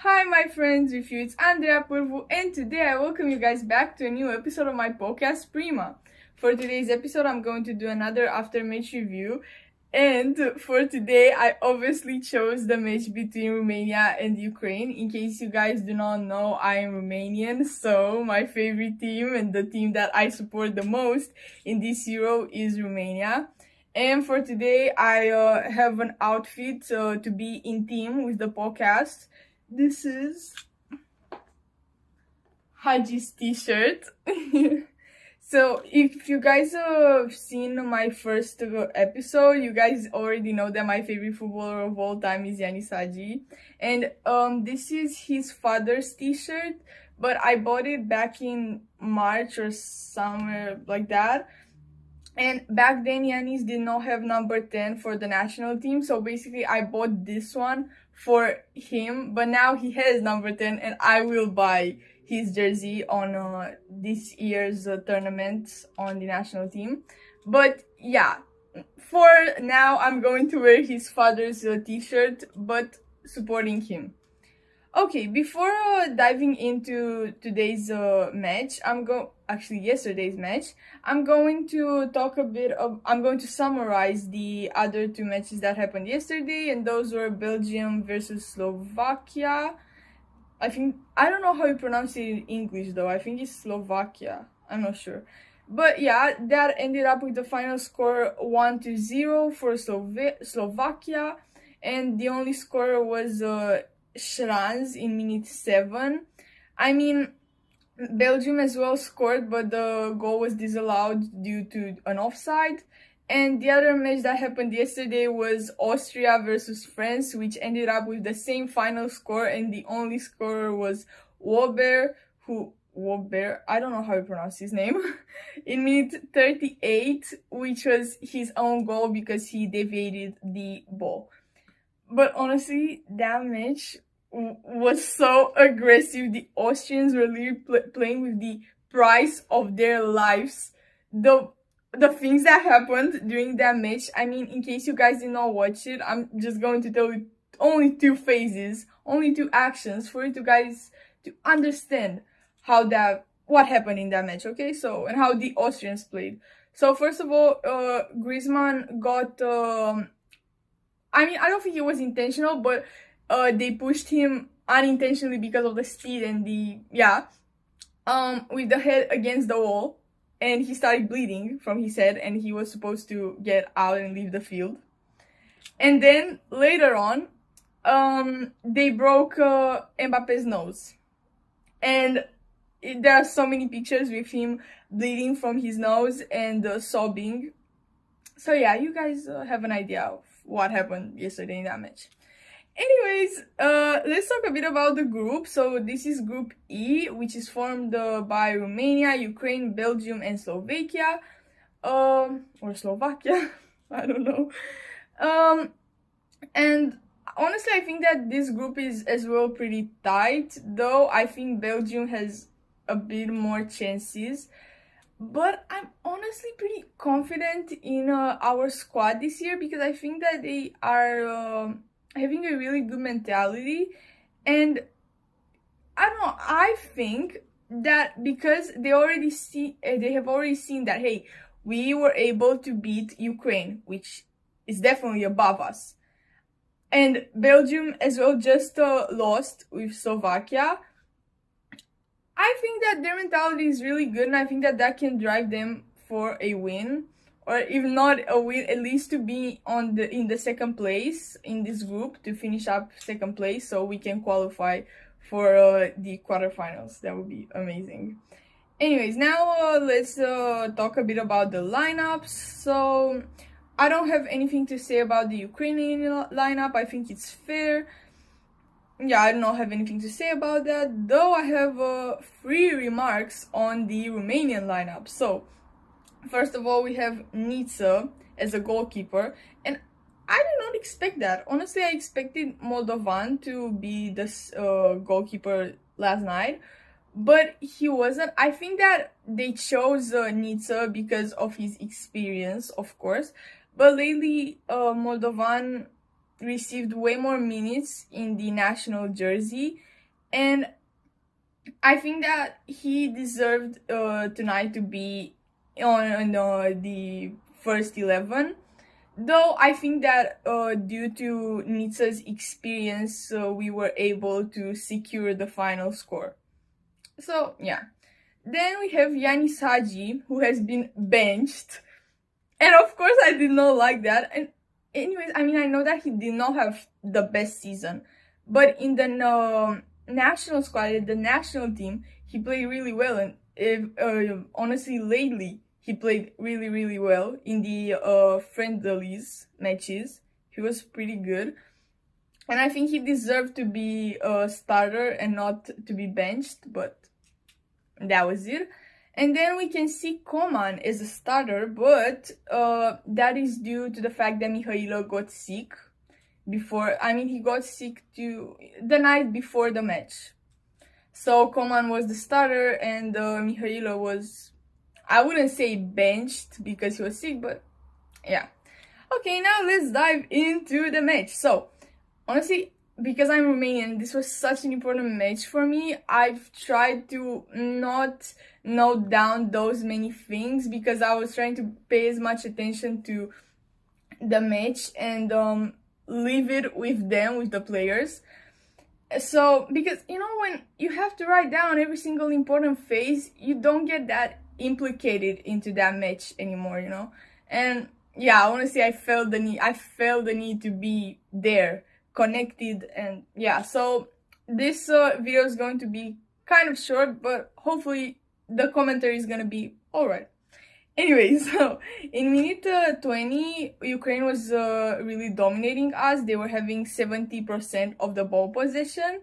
Hi my friends, with you it's Andrea Purvu, and today I welcome you guys back to a new episode of my podcast Prima. For today's episode I'm going to do another after match review, and for today I obviously chose the match between Romania and Ukraine. In case you guys do not know, I am Romanian, so my favorite team and the team that I support the most in this Euro is Romania. And for today I have an outfit to be in theme with the podcast. This is Haji's t-shirt. So if you guys have seen my first episode, you guys already know that my favorite footballer of all time is Yanis Hagi. And this is his father's t-shirt, but I bought it back in March or somewhere like that. And back then Yanis did not have number 10 for the national team, so basically I bought this one for him, but now he has number 10 and I will buy his jersey on this year's tournament on the national team. But yeah, for now I'm going to wear his father's t-shirt, but supporting him. Okay, before diving into today's match, yesterday's match, I'm going to I'm going to summarize the other two matches that happened yesterday, and those were Belgium versus Slovakia. I don't know how you pronounce it in English though, I think it's Slovakia, I'm not sure. But yeah, that ended up with the final score 1-0 for Slovakia, and the only scorer was Schranz in minute 7. I mean, Belgium as well scored, but the goal was disallowed due to an offside. And the other match that happened yesterday was Austria versus France, which ended up with the same final score, and the only scorer was Wober, I don't know how you pronounce his name, in minute 38, which was his own goal because he deviated the ball. But honestly, that match was so aggressive. The Austrians were really playing with the price of their lives. The things that happened during that match, I mean, in case you guys did not watch it, I'm just going to tell you only two phases, only two actions for you guys to understand what happened in that match, okay? So, and how the Austrians played. So first of all, Griezmann got I mean, I don't think it was intentional, but they pushed him unintentionally because of the speed and with the head against the wall, and he started bleeding from his head, and he was supposed to get out and leave the field. And then later on, they broke Mbappe's nose, and there are so many pictures with him bleeding from his nose and sobbing. So yeah, you guys have an idea of what happened yesterday in that match. Anyways, let's talk a bit about the group. So this is Group E, which is formed by Romania, Ukraine, Belgium, and Slovakia. Or Slovakia, I don't know. And honestly, I think that this group is as well pretty tight, though I think Belgium has a bit more chances. But I'm honestly pretty confident in our squad this year, because I think that they are having a really good mentality. And I don't know, I think that because they have already seen that, hey, we were able to beat Ukraine, which is definitely above us. And Belgium as well just lost with Slovakia. I think that their mentality is really good, and I think that can drive them for a win, or if not a win, at least to be in the second place in this group, to finish up second place, so we can qualify for the quarterfinals. That would be amazing. Anyways, now let's talk a bit about the lineups. So I don't have anything to say about the Ukrainian lineup. I think it's fair. Yeah, I don't have anything to say about that, though I have 3 remarks on the Romanian lineup. So, first of all, we have Nitsa as a goalkeeper, and I did not expect that. Honestly, I expected Moldovan to be this goalkeeper last night, but he wasn't. I think that they chose Nitsa because of his experience, of course, but lately Moldovan received way more minutes in the national jersey, And I think that he deserved tonight to be on the first 11. Though I think that due to Nitsa's experience, we were able to secure the final score. So, yeah. Then we have Yanis Hadji, who has been benched. And of course, I did not like that. And anyways, I mean, I know that he did not have the best season. But in the national squad, the national team, he played really well. And honestly, lately, he played really, really well in the friendlies matches. He was pretty good. And I think he deserved to be a starter and not to be benched, but that was it. And then we can see Coman as a starter, but that is due to the fact that Mihailo got sick before. I mean, he got sick the night before the match. So Coman was the starter, and Mihailo was, I wouldn't say benched because he was sick, but yeah. Okay, now let's dive into the match. So, honestly, because I'm Romanian, this was such an important match for me. I've tried to not note down those many things because I was trying to pay as much attention to the match and leave it with them, with the players. So, because, you know, when you have to write down every single important phase, you don't get that implicated into that match anymore, you know? And yeah, honestly, I felt the need to be there, connected, and yeah. So this video is going to be kind of short, but hopefully the commentary is gonna be alright. Anyway, so in minute 20, Ukraine was really dominating us. They were having 70% of the ball possession.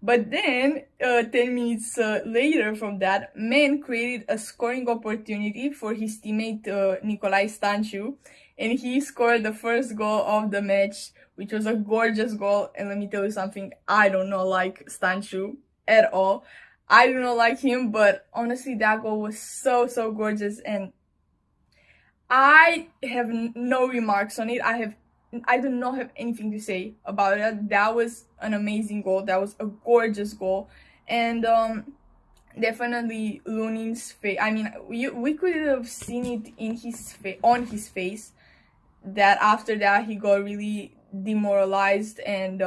But then, 10 minutes later from that, Man created a scoring opportunity for his teammate Nicolae Stanciu. And he scored the first goal of the match, which was a gorgeous goal. And let me tell you something, I do not like Stanciu at all. I do not like him, but honestly, that goal was so, so gorgeous. And I have no remarks on it. I do not have anything to say about it. That was an amazing goal. That was a gorgeous goal. And definitely Lunin's face. I mean, we could have seen it in on his face that after that he got really demoralized and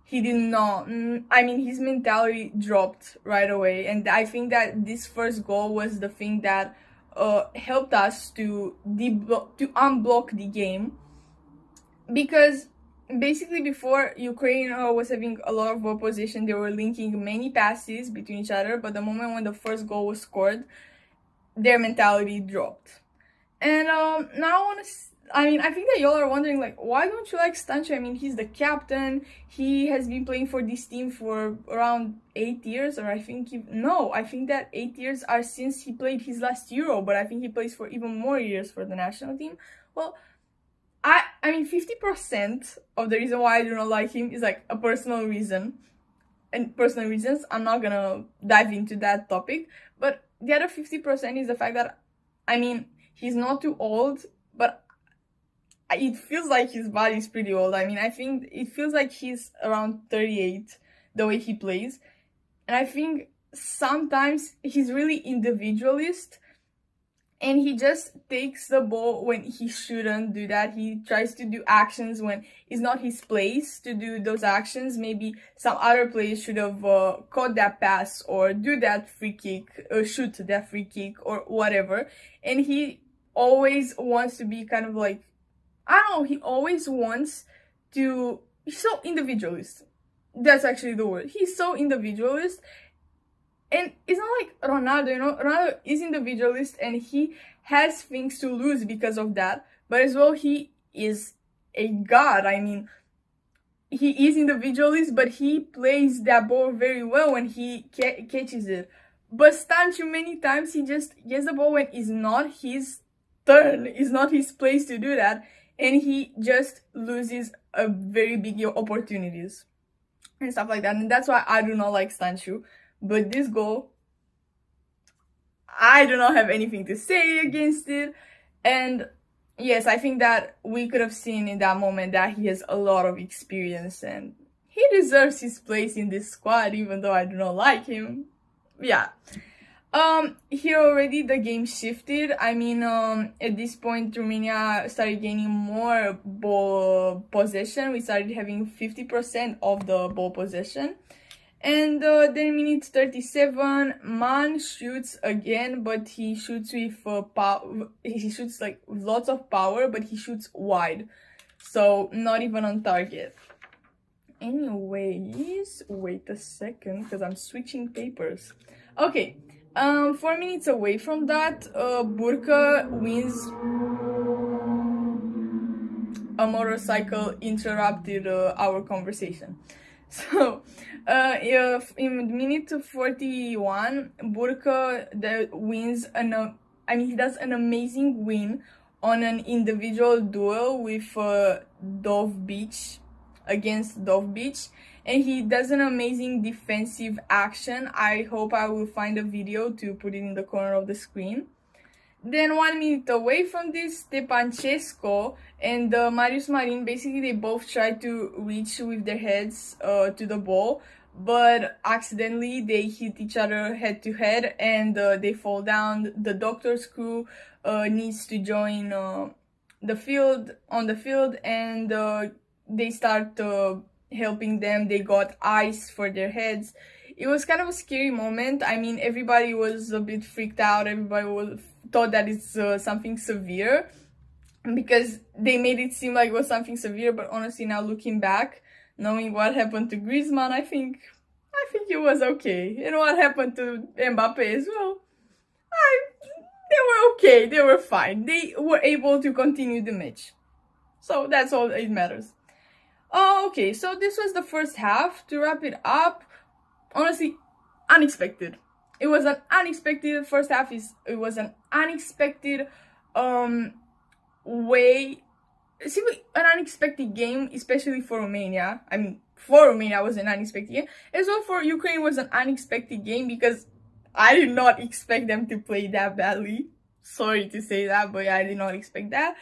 he did not, I mean, his mentality dropped right away. And I think that this first goal was the thing that helped us to unblock the game, because basically before Ukraine was having a lot of opposition, they were linking many passes between each other, but the moment when the first goal was scored, their mentality dropped. And now I mean, I think that y'all are wondering, like, why don't you like Stancho? I mean, he's the captain. He has been playing for this team for around 8 years, or I think I think that 8 years are since he played his last Euro, but I think he plays for even more years for the national team. Well, I mean, 50% of the reason why I do not like him is like a personal reason. And personal reasons, I'm not gonna dive into that topic. But the other 50% is the fact that, I mean, he's not too old, but it feels like his body is pretty old. I mean, I think it feels like he's around 38, the way he plays. And I think sometimes he's really individualist, and he just takes the ball when he shouldn't do that. He tries to do actions when it's not his place to do those actions. Maybe some other players should have caught that pass or do that free kick, or shoot that free kick or whatever. And he always wants to be kind of like, I don't know, he always wants to, he's so individualist. That's actually the word. He's so individualist. And it's not like Ronaldo, you know, Ronaldo is individualist and he has things to lose because of that. But as well, he is a god. I mean, he is individualist, but he plays that ball very well when he catches it. But Stanchu, many times, he just gets the ball when it's not his turn. It's not his place to do that. And he just loses a very big opportunities and stuff like that. And that's why I do not like Stanchu. But this goal, I do not have anything to say against it. And yes, I think that we could have seen in that moment that he has a lot of experience and he he deserves his place in this squad, even though I do not like him. Yeah. Here already the game shifted. I mean, at this point, Romania started gaining more ball possession. We started having 50% of the ball possession. And then minute 37, Man shoots again, but he shoots with power. He shoots like with lots of power, but he shoots wide, so not even on target. Anyways, wait a second, because I'm switching papers. Okay, 4 minutes away from that, Burka wins. A motorcycle interrupted our conversation. So, in minute 41, Burka wins he does an amazing win on an individual duel with Dove Beach against Dove Beach, and he does an amazing defensive action. I hope I will find a video to put it in the corner of the screen. Then 1 minute away from this, Stepancesco and Marius Marin, basically they both try to reach with their heads to the ball, but accidentally they hit each other head to head and they fall down. The doctor's crew needs to join on the field, and they start helping them. They got ice for their heads. It was kind of a scary moment. I mean, everybody was a bit freaked out. Everybody thought that it's something severe, because they made it seem like it was something severe. But honestly, now looking back, knowing what happened to Griezmann, I think it was okay. And what happened to Mbappe as well, they were okay. They were fine. They were able to continue the match. So that's all it matters. Okay, so this was the first half. To wrap it up, honestly, unexpected. It was an unexpected first half. It was an unexpected way. Simply an unexpected game, especially for Romania. I mean, for Romania it was an unexpected game. As well for Ukraine it was an unexpected game, because I did not expect them to play that badly. Sorry to say that, but yeah, I did not expect that.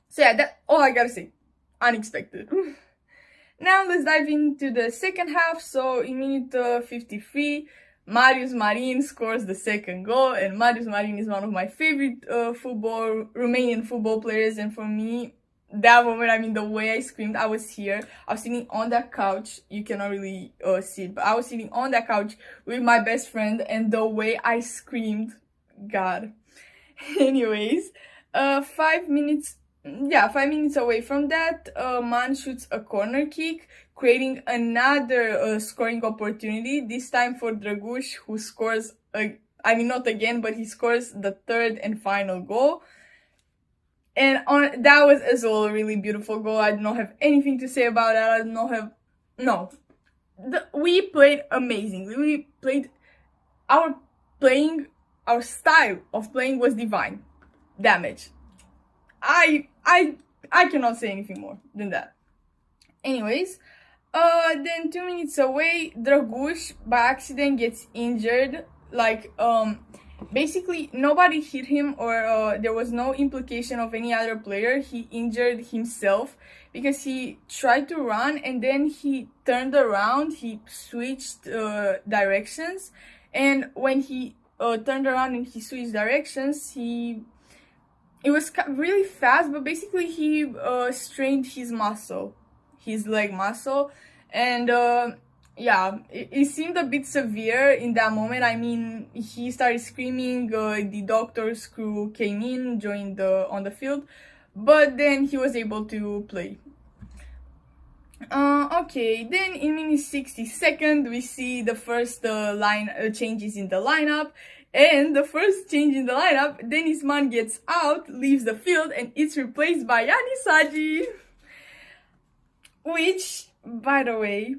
So yeah, that's all I gotta say. Unexpected. Now let's dive into the second half. So in minute 53, Marius Marin scores the second goal, and Marius Marin is one of my favorite Romanian football players, and for me, that moment, I mean, the way I screamed, I was here, I was sitting on that couch. You cannot really see it, but I was sitting on that couch with my best friend, and the way I screamed, God. Anyways, 5 minutes away from that, Man shoots a corner kick, creating another scoring opportunity, this time for Dragush, who scores, not again, but he scores the third and final goal. And that was as well a really beautiful goal. I do not have anything to say about that. We played amazingly. Our style of playing was divine. Damage. I cannot say anything more than that. Anyways, then 2 minutes away, Dragush by accident gets injured. Basically nobody hit him, or there was no implication of any other player. He injured himself because he tried to run and then he turned around, he switched directions, and when he turned around and he switched directions, it was really fast, but basically he strained his leg muscle, and it seemed a bit severe in that moment. I mean, he started screaming, the doctor's crew came in, joined on the field, but then he was able to play. Okay, then in minute 62nd, we see the first changes in the lineup. And the first change in the lineup, Dennis Man gets out, leaves the field, and it's replaced by Yannis Hagi. Which, by the way,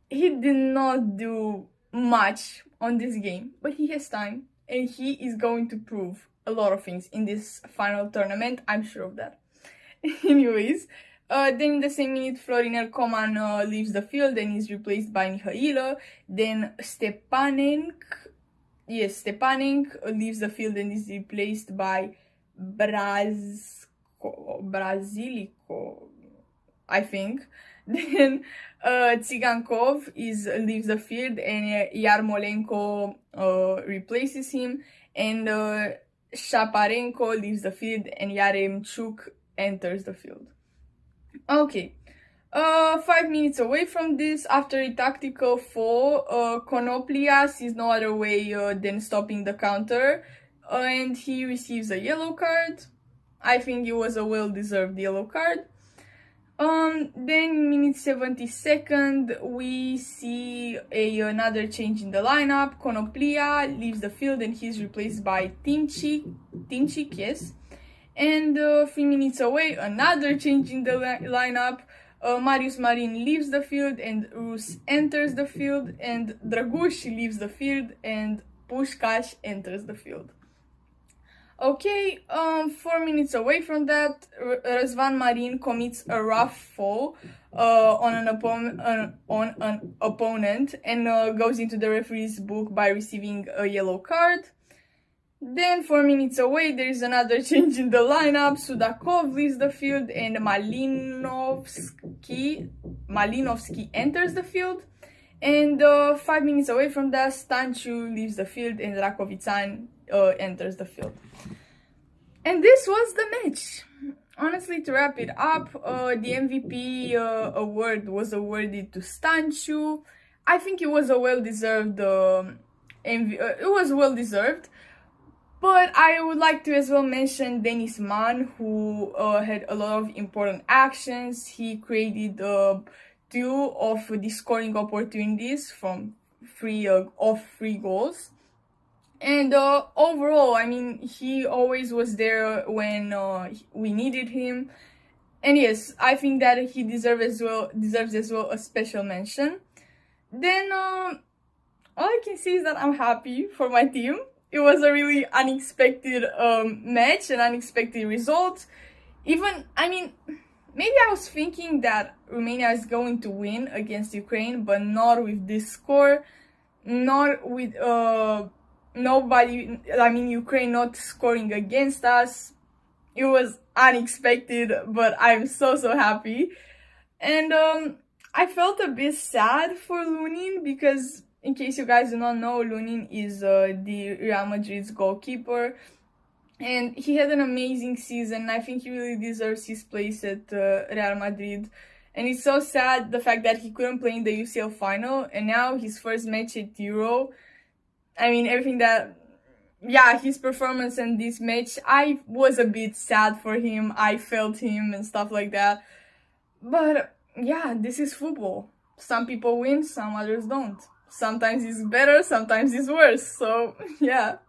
he did not do much on this game, but he has time, and he is going to prove a lot of things in this final tournament. I'm sure of that. Anyways, then in the same minute, Florin Coman leaves the field and is replaced by Mihailă. Then Stepanenc leaves the field and is replaced by Brasilico, I think. Then Tsigankov leaves the field and Yarmolenko replaces him, and Shaparenko leaves the field and Yaremchuk enters the field. Okay. 5 minutes away from this, after a tactical fall, Konoplia sees no other way than stopping the counter, and he receives a yellow card. I think it was a well-deserved yellow card. Then minute 72nd, we see another change in the lineup. Konoplia leaves the field and he's replaced by Timchik, yes. And 3 minutes away, another change in the lineup. Marius Marin leaves the field and Rus enters the field, and Dragush leaves the field and Pushkash enters the field. Okay, 4 minutes away from that, Răzvan Marin commits a rough fall on an opponent and goes into the referee's book by receiving a yellow card. Then 4 minutes away, there is another change in the lineup. Sudakov leaves the field and Malinovsky enters the field. And 5 minutes away from that, Stanciu leaves the field and Rakovitsan enters the field. And this was the match. Honestly, to wrap it up, the MVP award was awarded to Stanciu. I think it was a well-deserved it was well-deserved. But I would like to as well mention Denis Man, who had a lot of important actions. He created 2 of the scoring opportunities from 3 goals. And overall, I mean, he always was there when we needed him. And yes, I think that he deserves as well a special mention. Then all I can say is that I'm happy for my team. It was a really unexpected match, an unexpected result. Even, I mean, maybe I was thinking that Romania is going to win against Ukraine, but not with this score, not with Ukraine not scoring against us. It was unexpected, but I'm so happy. And I felt a bit sad for Lunin because, in case you guys do not know, Lunin is the Real Madrid's goalkeeper, and he had an amazing season. I think he really deserves his place at Real Madrid, and it's so sad the fact that he couldn't play in the UCL final, and now his first match at Euro. I mean, his performance in this match, I was a bit sad for him. I felt him and stuff like that, but yeah, this is football. Some people win, some others don't. Sometimes it's better, sometimes it's worse, so yeah.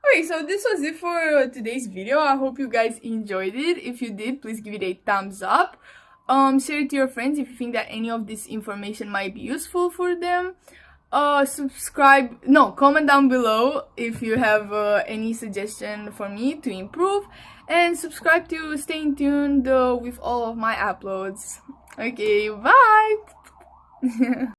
Okay, so this was it for today's video. I hope you guys enjoyed it. If you did, please give it a thumbs up. Share it to your friends if you think that any of this information might be useful for them. Comment down below if you have any suggestion for me to improve, and subscribe to stay tuned with all of my uploads. Okay, bye!